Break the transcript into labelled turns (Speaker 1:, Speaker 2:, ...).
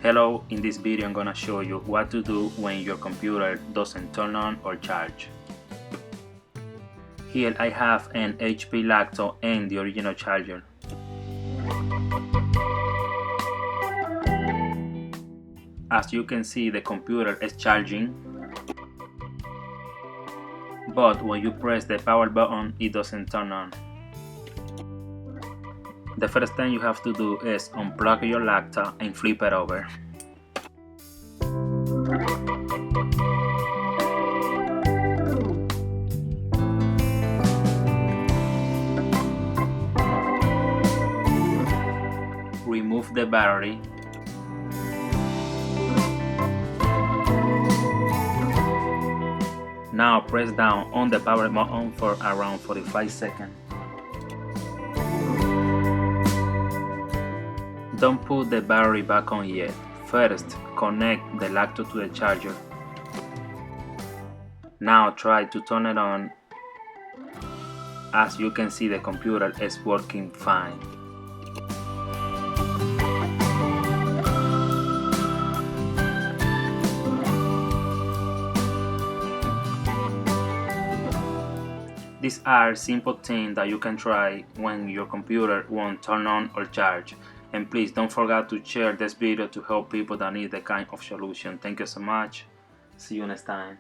Speaker 1: Hello, in this video I'm gonna show you what to do when your computer doesn't turn on or charge. Here I have an HP Lacto and the original charger. As you can see, the computer is charging, but when you press the power button it doesn't turn on. The first thing you have to do is unplug your Lacto and flip it over. Remove the battery. Now press down on the power button for around 45 seconds. Don't put the battery back on yet. First, connect the Lacto to the charger. Now try to turn it on. As you can see, the computer is working fine. These are simple things that you can try when your computer won't turn on or charge. And please don't forget to share this video to help people that need that kind of solution. Thank you so much. See you next time.